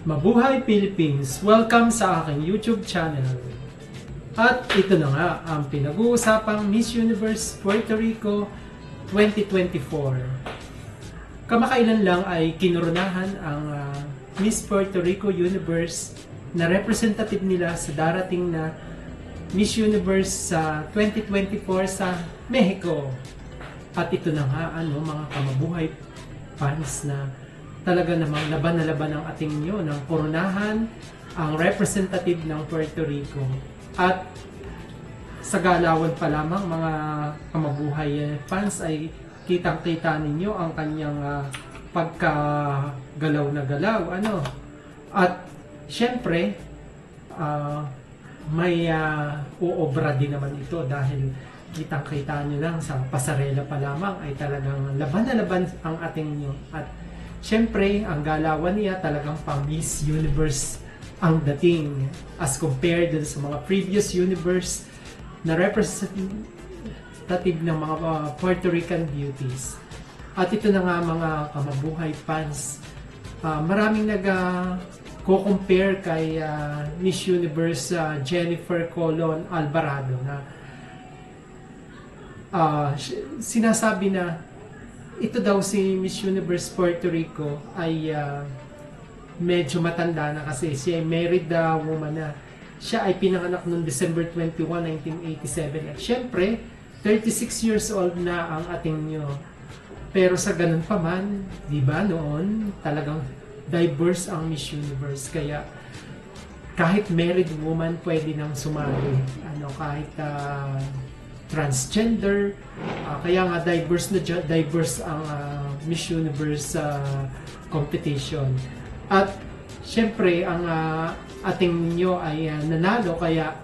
Mabuhay Philippines! Welcome sa aking YouTube channel. At ito na nga ang pinag-uusapang Miss Universe Puerto Rico 2024. Kamakailan lang ay kinoronahan ang Miss Puerto Rico Universe na representative nila sa darating na Miss Universe sa 2024 sa Mexico. At ito na nga mga kamabuhay fans na talaga namang laban na laban ang ating nyo ng koronahan ang representative ng Puerto Rico. At sa galawan pa lamang mga kamabuhay fans ay kitang-kita ninyo ang kanyang pagkagalaw na galaw. At syempre, may uobra din naman ito dahil kitang-kita nyo lang sa pasarela pa lamang ay talagang laban na laban ang ating nyo. At syempre, ang galawan niya talagang pang Miss Universe ang dating as compared sa mga previous universe na representative ng mga Puerto Rican beauties. At ito na nga mga kamabuhay fans, maraming nag-compare kay Miss Universe Jennifer Colon Alvarado na sinasabi na ito daw si Miss Universe Puerto Rico ay medyo matanda na kasi siya ay married woman na. Siya ay pinanganak noong December 21, 1987. At syempre, 36 years old na ang ating nyo. Pero sa ganun pa man, di ba noon, talagang diverse ang Miss Universe. Kaya kahit married woman pwede nang sumali. Kahit transgender, kaya nga diverse ang Miss Universe competition. At syempre ang ating ninyo ay nanalo, kaya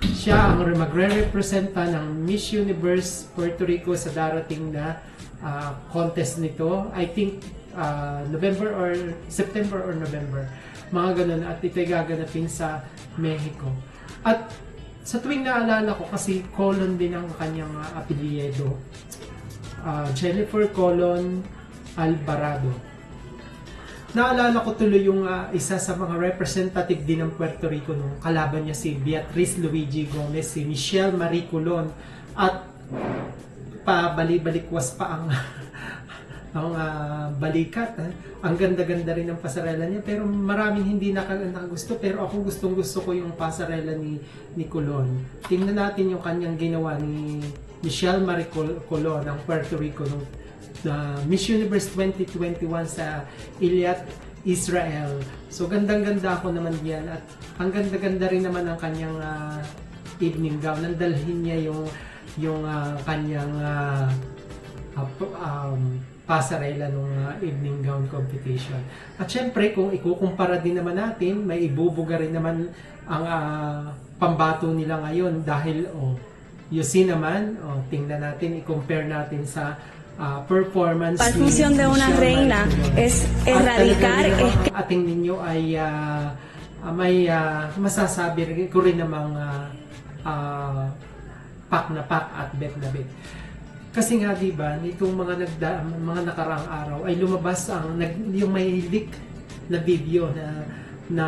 siya ang magre-representa ng Miss Universe Puerto Rico sa darating na contest nito. I think November or September or November, mga ganun, at ito'y gaganapin sa Mexico. At sa tuwing naalala ko, kasi Colon din ang kanyang apelyido, Jennifer Colon Alvarado. Naalala ko tuloy yung isa sa mga representative din ng Puerto Rico nung kalaban niya si Beatriz Luigi Gomez, si Michelle Marie Colon, at pabali-balikwas pa ang balikat. Ang ganda-ganda rin ng pasarela niya, pero maraming hindi nakagusto, pero ako gustong-gusto ko yung pasarela ni Colon. Tingnan natin yung kanyang ginawa ni Michelle Marie Colon ng Puerto Rico nung Miss Universe 2021 sa Eilat, Israel. So gandang-ganda ako naman yan, at ang ganda-ganda rin naman ang kanyang evening gown. Nandalhin niya yung kanyang pasarela ng evening gown competition. At syempre, kung ikukumpara din naman natin, may ibubuga rin naman ang pambato nila ngayon dahil you see naman, tingnan natin, i-compare natin sa performance. La función de una reina es erradicar. Ating ninyo ay may masasabi ko rin namang pak na pak at bet na bet. Kasi nga diba, nitong mga nakaraang araw ay lumabas yung may leak na video na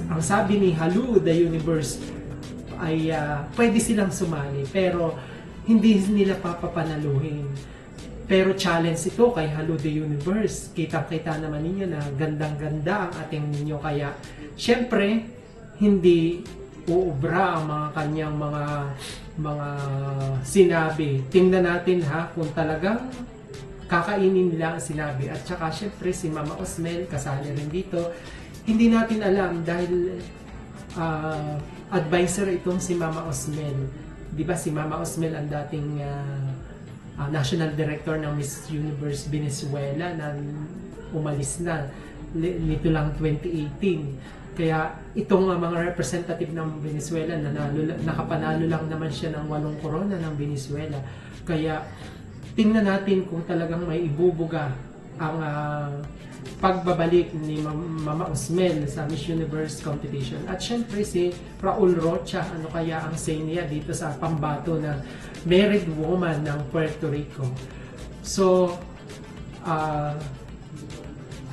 ang sabi ni Hello the Universe ay pwede silang sumali pero hindi nila papapanaluhin. Pero challenge ito kay Hello the Universe. Kita-kita naman ninyo na gandang-ganda ang ating ninyo, kaya syempre hindi uubra ang mga kanyang mga sinabi. Tingnan natin kung talagang kakainin nila ang sinabi. At saka syempre si Mama Osmel kasali rin dito. Hindi natin alam dahil advisor itong si Mama Osmel. Di ba si Mama Osmel ang dating National Director ng Miss Universe Venezuela na umalis na nito lang 2018. Kaya itong mga representative ng Venezuela, nakapanalo lang naman siya ng 8 korona ng Venezuela. Kaya tingnan natin kung talagang may ibubuga ang pagbabalik ni Mama Osmel sa Miss Universe competition. At syempre si Raul Rocha, kaya ang say niya dito sa pambato ng married woman ng Puerto Rico. So,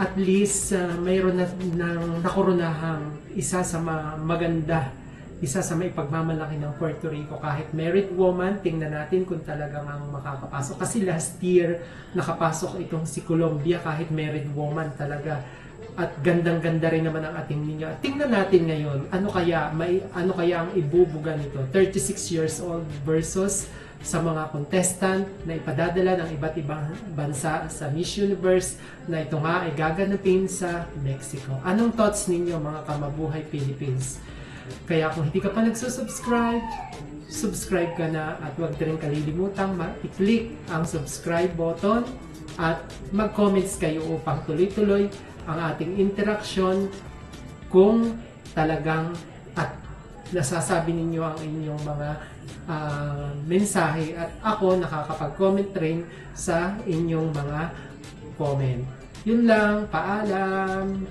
at least mayroon na nakorunahang isa sa maganda, isa sa may pagmamalaki ng Puerto Rico. Kahit married woman, tingnan natin kung talagang ang makakapasok. Kasi last year, nakapasok itong si Colombia kahit married woman talaga. At gandang-ganda rin naman ang ating ninyo. At tingnan natin ngayon, ano kaya ang ibubuga nito? 36 years old versus sa mga contestant na ipadadala ng iba't ibang bansa sa Miss Universe na ito nga ay gaganapin sa Mexico. Anong thoughts ninyo mga kamabuhay Philippines? Kaya kung hindi ka pa nagsusubscribe, subscribe ka na at huwag rin kalilimutang i-click ang subscribe button at mag-comments kayo upang tuloy-tuloy ang ating interaction kung talagang at nasasabi ninyo ang inyong mga mensahe at ako nakakapag-comment rin sa inyong mga comment. Yun lang, paalam!